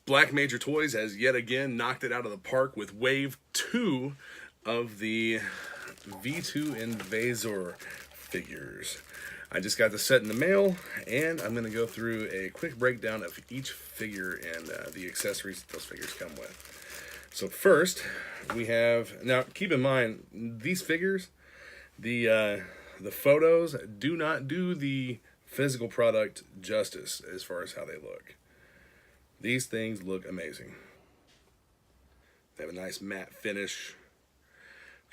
Black Major Toys has yet again knocked it out of the park with Wave 2 of the V2 Invasor figures. I just got the set in the mail, and I'm going to go through a quick breakdown of each figure and the accessories that those figures come with. So first, we have, now keep in mind, these figures, the photos do not do the physical product justice as far as how they look. These things look amazing. They have a nice matte finish.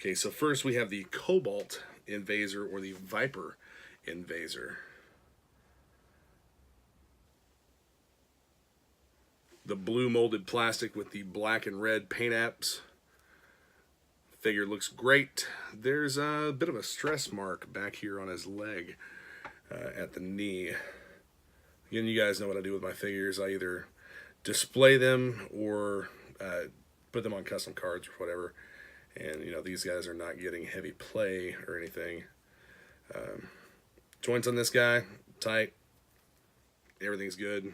Okay, so first we have the Cobalt Invasor, or the Viper Invasor. The blue molded plastic with the black and red paint apps. Figure looks great. There's a bit of a stress mark back here on his leg at the knee. Again, you guys know what I do with my figures. I either display them or put them on custom cards or whatever. And, you know, these guys are not getting heavy play or anything. Joints on this guy, tight. Everything's good.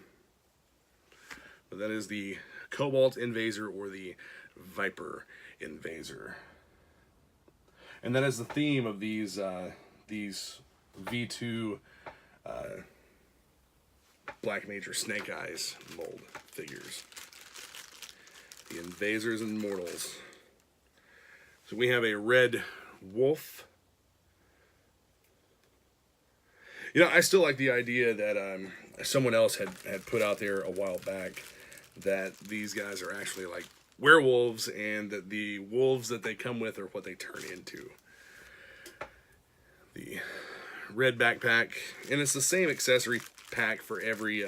But that is the Cobalt Invasor, or the Viper Invasor. And that is the theme of these V2 Black Major Snake Eyes mold figures. The Invasors and Mortals. So we have a red wolf. You know, I still like the idea that someone else had put out there a while back that these guys are actually like werewolves, and that the wolves that they come with are what they turn into. The red backpack, and it's the same accessory pack for every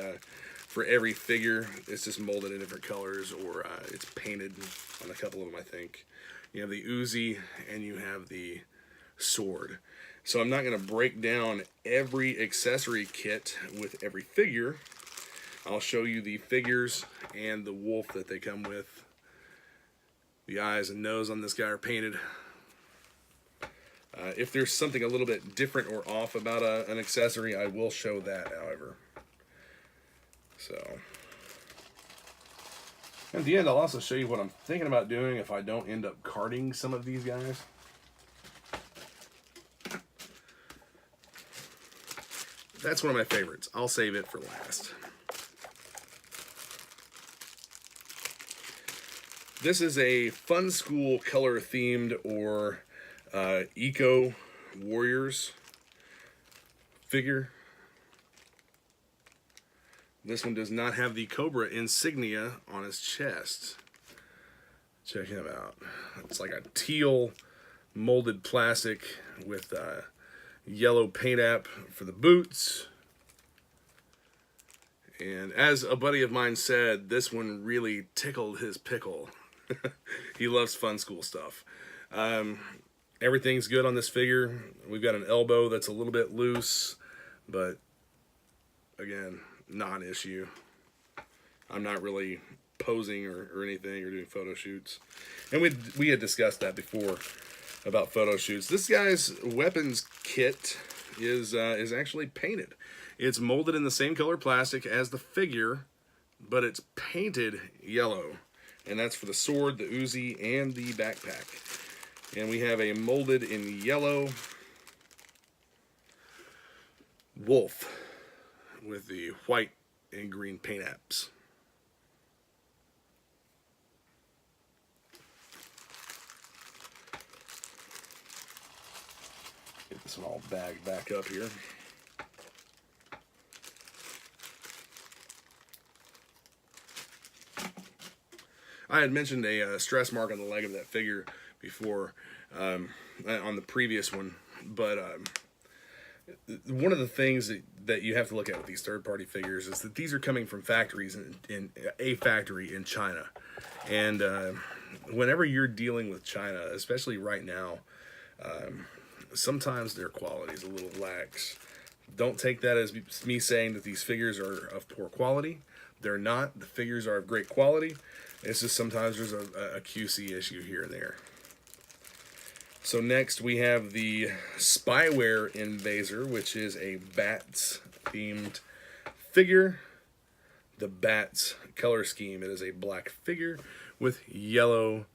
figure. It's just molded in different colors, or it's painted on a couple of them, I think. You have the Uzi and you have the sword. So I'm not going to break down every accessory kit with every figure. I'll show you the figures and the wolf that they come with. The eyes and nose on this guy are painted. If there's something a little bit different or off about an accessory, I will show that, however. So, at the end, I'll also show you what I'm thinking about doing if I don't end up carding some of these guys. That's one of my favorites. I'll save it for last. This is a Fun School color themed, or Eco Warriors figure. This one does not have the Cobra insignia on his chest. Check him out. It's like a teal molded plastic with yellow paint app for the boots. And as a buddy of mine said, this one really tickled his pickle. He loves Fun School stuff. Everything's good on this figure. We've got an elbow that's a little bit loose, but again, non-issue. I'm not really posing or anything, or doing photo shoots. And we had discussed that before about photo shoots. This guy's weapons kit is actually painted. It's molded in the same color plastic as the figure, but it's painted yellow. And that's for the sword, the Uzi, and the backpack. And we have a molded in yellow wolf with the white and green paint apps. Get this one all bagged back up here. I had mentioned a stress mark on the leg of that figure before, on the previous one, but one of the things that you have to look at with these third-party figures is that these are coming from factories in a factory in China. And whenever you're dealing with China, especially right now, sometimes their quality is a little lax. Don't take that as me saying that these figures are of poor quality. They're not. The figures are of great quality. It's just sometimes there's a QC issue here and there. So next we have the Spyware Invasor, which is a Bats themed figure. the Bats color scheme. It is a black figure with yellow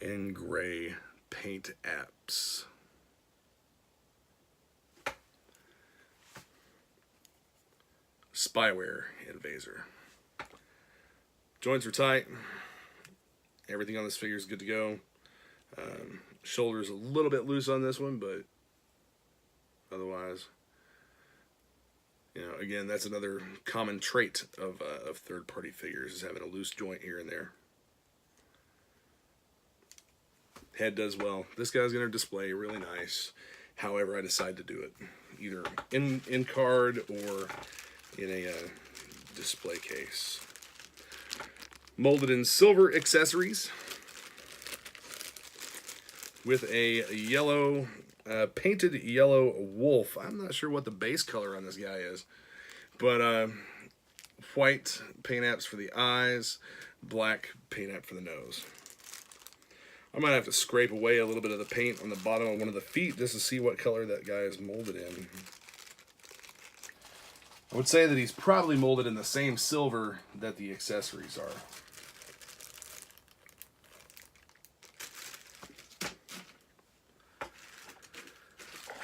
and gray paint apps. Spyware Invaser. Joints are tight. Everything on this figure is good to go. Shoulders a little bit loose on this one, but otherwise, you know, again, that's another common trait of third-party figures, is having a loose joint here and there. Head does well. This guy's going to display really nice. However, I decide to do it either in card or in a display case. Molded in silver accessories with a yellow, painted yellow wolf. I'm not sure what the base color on this guy is, but white paint apps for the eyes, black paint app for the nose. I might have to scrape away a little bit of the paint on the bottom of one of the feet just to see what color that guy is molded in. I would say that he's probably molded in the same silver that the accessories are.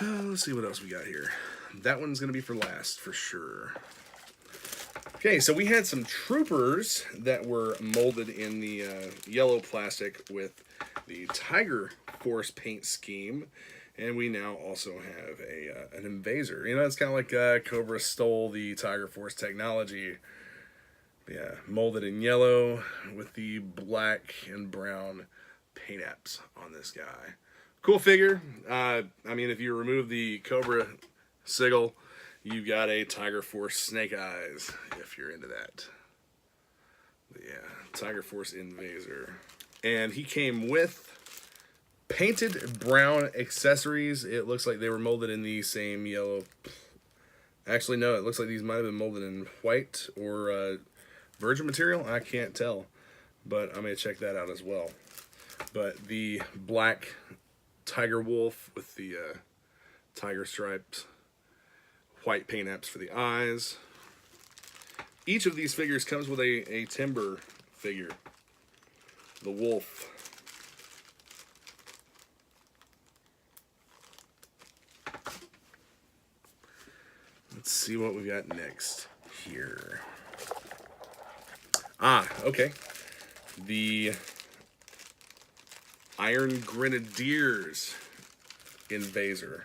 Let's see what else we got here. That one's going to be for last, for sure. Okay, so we had some troopers that were molded in the yellow plastic with the Tiger Force paint scheme. And we now also have an Invasor. You know, it's kind of like Cobra stole the Tiger Force technology. Yeah, molded in yellow with the black and brown paint apps on this guy. Cool figure. I mean, if you remove the Cobra sigil, you've got a Tiger Force Snake Eyes, if you're into that. But yeah, Tiger Force Invasor. And he came with painted brown accessories. It looks like they were molded in the same yellow. Actually, no, it looks like these might have been molded in white or virgin material. I can't tell, but I'm going to check that out as well. But the black tiger wolf with the tiger stripes, white paint apps for the eyes. Each of these figures comes with a timber figure. The wolf. Let's see what we got next here. Okay. The Iron Grenadiers Invasor.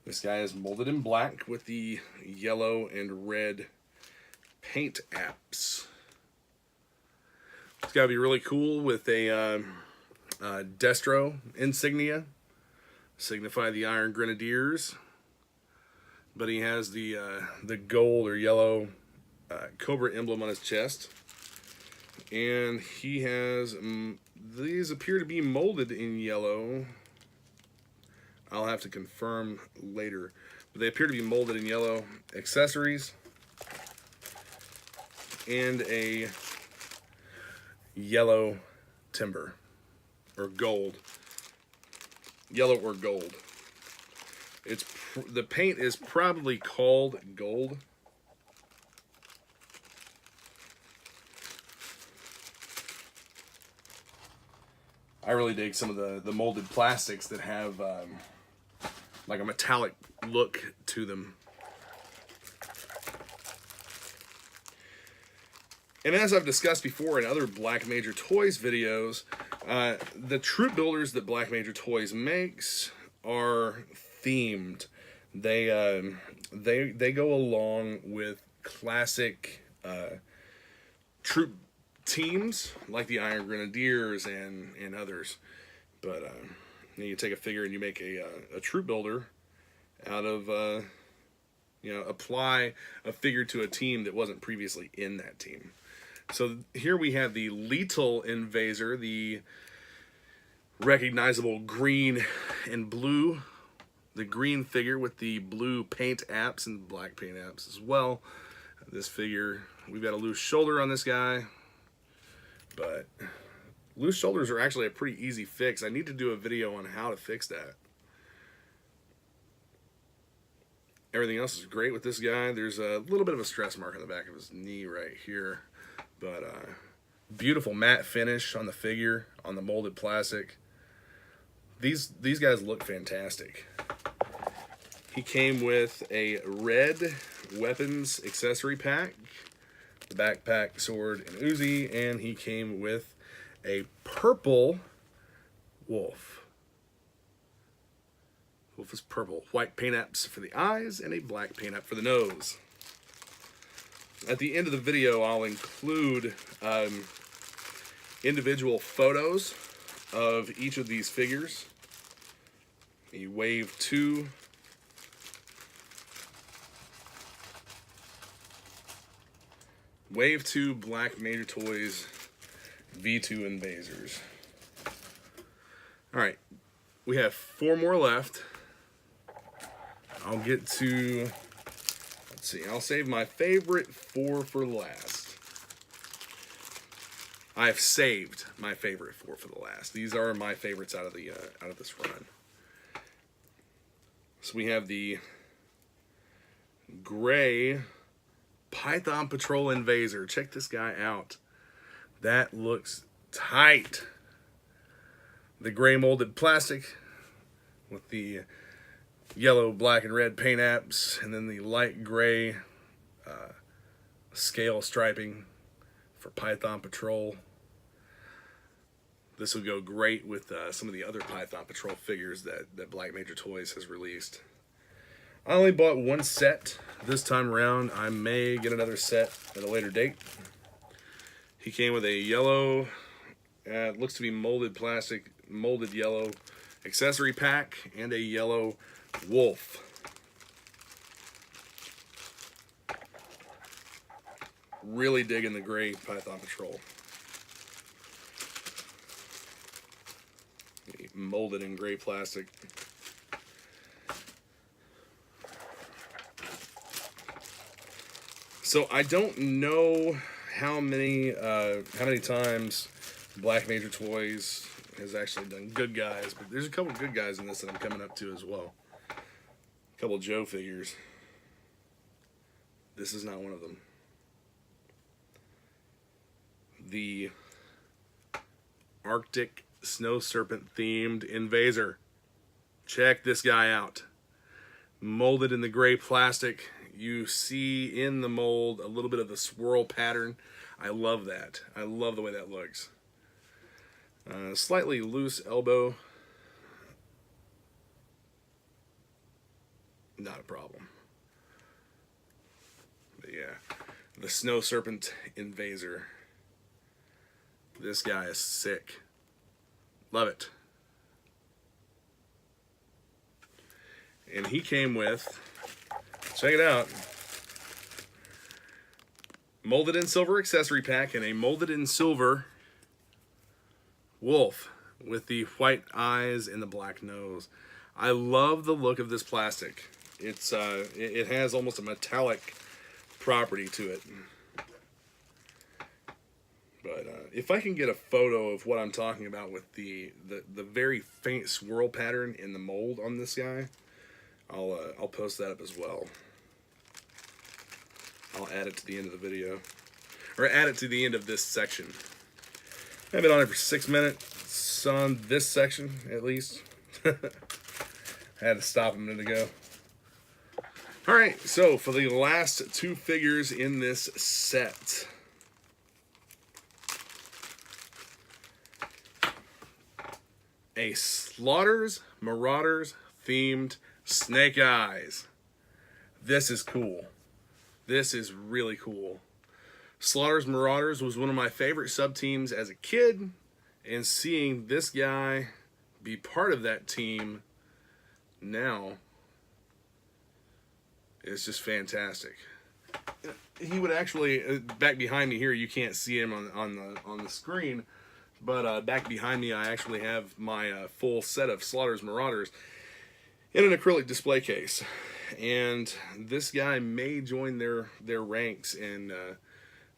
This guy is molded in black with the yellow and red paint apps. It's got to be really cool with a Destro insignia. Signify the Iron Grenadiers. But he has the gold or yellow Cobra emblem on his chest. And he has, these appear to be molded in yellow. I'll have to confirm later. But they appear to be molded in yellow accessories. And a yellow timber. Or gold. Yellow or gold. The paint is probably called gold. I really dig some of the molded plastics that have like a metallic look to them. And as I've discussed before in other Black Major Toys videos, the troop builders that Black Major Toys makes are themed. They go along with classic troop teams like the Iron Grenadiers and others. But you take a figure and you make a troop builder out of apply a figure to a team that wasn't previously in that team. So here we have the Lethal Invasor, the recognizable green and blue. The green figure with the blue paint apps and black paint apps as well. This figure, we've got a loose shoulder on this guy. But loose shoulders are actually a pretty easy fix. I need to do a video on how to fix that. Everything else is great with this guy. There's a little bit of a stress mark on the back of his knee right here, but beautiful matte finish on the figure, on the molded plastic. These guys look fantastic. He came with a red weapons accessory pack, the backpack, sword, and Uzi, and he came with a purple wolf. Wolf is purple. White paint apps for the eyes and a black paint app for the nose. At the end of the video, I'll include individual photos of each of these figures. The Wave 2. Wave 2 Black Major Toys V2 Invasors. Alright, we have 4 more left. I'll get to, let's see, I'll save my favorite 4 for last. I've saved my favorite 4 for the last. These are my favorites out of this run. So we have the gray Python Patrol Invaser. Check this guy out. That looks tight. The gray molded plastic with the yellow, black, and red paint apps, and then the light gray scale striping for Python Patrol. This will go great with some of the other Python Patrol figures that Black Major Toys has released. I only bought 1 set this time around. I may get another set at a later date. He came with a yellow, it looks to be molded plastic, molded yellow accessory pack, and a yellow wolf. Really digging the gray Python Patrol. Molded in gray plastic. So I don't know how many times Black Major Toys has actually done good guys, but there's a couple good guys in this that I'm coming up to as well. A couple Joe figures. This is not one of them. The Arctic Snow Serpent themed Invasor. Check this guy out. Molded in the gray plastic. You see in the mold a little bit of the swirl pattern. I love that. I love the way that looks. Slightly loose elbow. Not a problem. But yeah, the Snow Serpent Invasor. This guy is sick. Love it. And he came with, check it out, molded in silver accessory pack and a molded in silver wolf with the white eyes and the black nose. I love the look of this plastic. It's it has almost a metallic property to it. But if I can get a photo of what I'm talking about with the very faint swirl pattern in the mold on this guy, I'll post that up as well. I'll add it to the end of the video, or add it to the end of this section. I've been on it for 6 minutes on this section at least. I had to stop a minute ago. All right, so for the last 2 figures in this set. A Slaughter's Marauders themed Snake Eyes. This is cool. This is really cool. Slaughter's Marauders was one of my favorite sub-teams as a kid, and seeing this guy be part of that team now is just fantastic. He would actually, back behind me here, you can't see him on the screen, but back behind me I actually have my full set of Slaughter's Marauders in an acrylic display case. And this guy may join their ranks and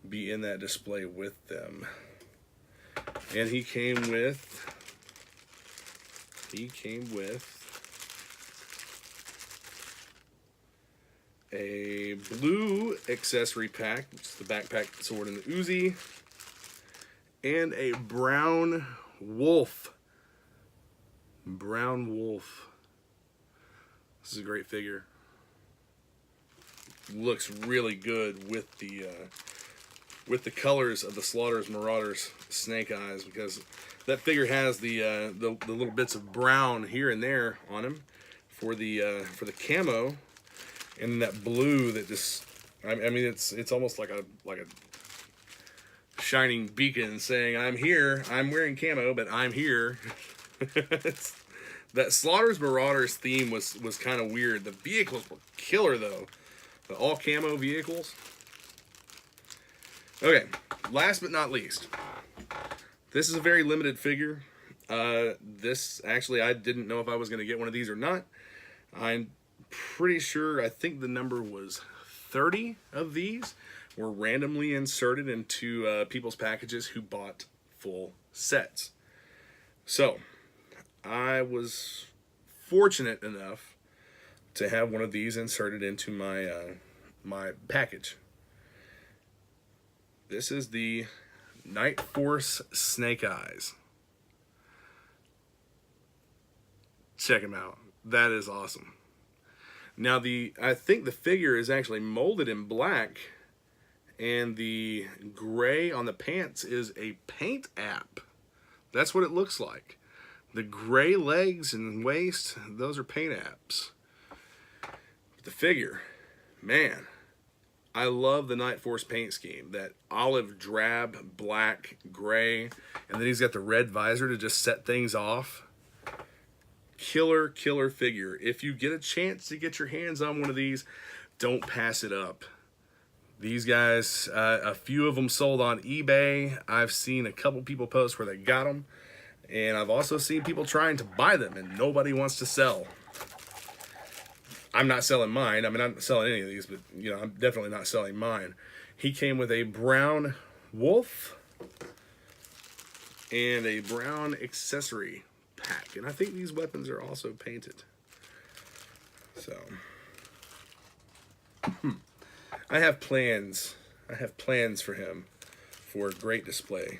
be in that display with them. And he came with a blue accessory pack, which is the backpack, sword, and the Uzi, and a brown wolf. Brown wolf. This is a great figure. Looks really good with the colors of the Slaughter's Marauders Snake Eyes, because that figure has the little bits of brown here and there on him for the camo, and that blue that just I mean it's almost like a shining beacon saying, I'm here, I'm wearing camo, but I'm here. That Slaughter's Marauders theme was kind of weird. The vehicles were killer though. The all camo vehicles. Okay, last but not least, this is a very limited figure. This actually, I didn't know if I was going to get one of these or not. I'm pretty sure, I think the number was 30 of these were randomly inserted into people's packages who bought full sets. So I was fortunate enough to have one of these inserted into my my package. This is the Night Force Snake Eyes. Check him out. That is awesome. Now I think the figure is actually molded in black, and the gray on the pants is a paint app. That's what it looks like. The gray legs and waist, those are paint apps. But the figure, man, I love the Night Force paint scheme. That olive drab, black, gray, and then he's got the red visor to just set things off. Killer, killer figure. If you get a chance to get your hands on one of these, don't pass it up. These guys, a few of them sold on eBay. I've seen a couple people post where they got them. And I've also seen people trying to buy them and nobody wants to sell. I'm not selling mine. I mean, I'm not selling any of these, but you know, I'm definitely not selling mine. He came with a brown wolf and a brown accessory pack. And I think these weapons are also painted. So, I have plans. I have plans for him for a great display.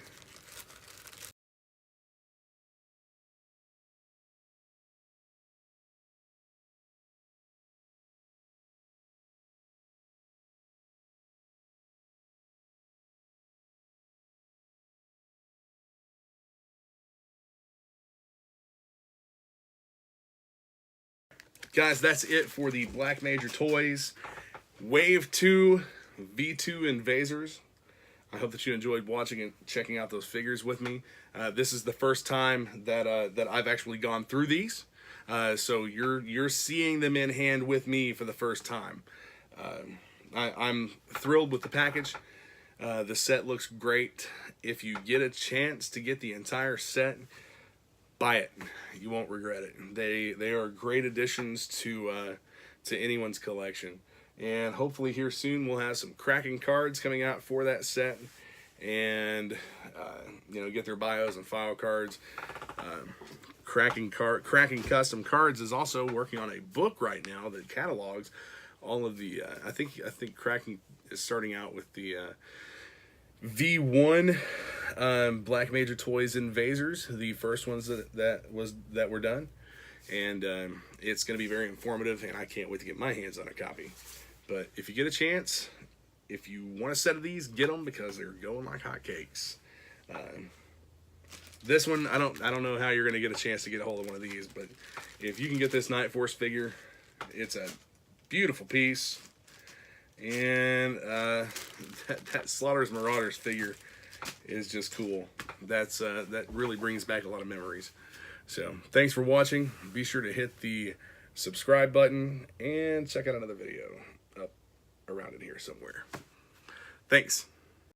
Guys, that's it for the Black Major Toys Wave 2 V2 Invasors. I hope that you enjoyed watching and checking out those figures with me. This is the first time that that I've actually gone through these, so you're seeing them in hand with me for the first time. I'm thrilled with the package. The set looks great. If you get a chance to get the entire set, buy it. You won't regret it. They are great additions to anyone's collection. And hopefully here soon we'll have some cracking cards coming out for that set, and you know, get their bios and file cards. Cracking Custom Cards is also working on a book right now that catalogs all of the. I think Cracking is starting out with the V1 Black Major Toys Invasors, the first ones that were done, and it's going to be very informative, and I can't wait to get my hands on a copy. But if you get a chance, if you want a set of these, get them, because they're going like hotcakes. This one, I don't know how you're going to get a chance to get a hold of one of these, but if you can get this Night Force figure, it's a beautiful piece. And that Slaughter's Marauders figure is just cool. That really brings back a lot of memories. So thanks for watching. Be sure to hit the subscribe button and check out another video up around in here somewhere. Thanks.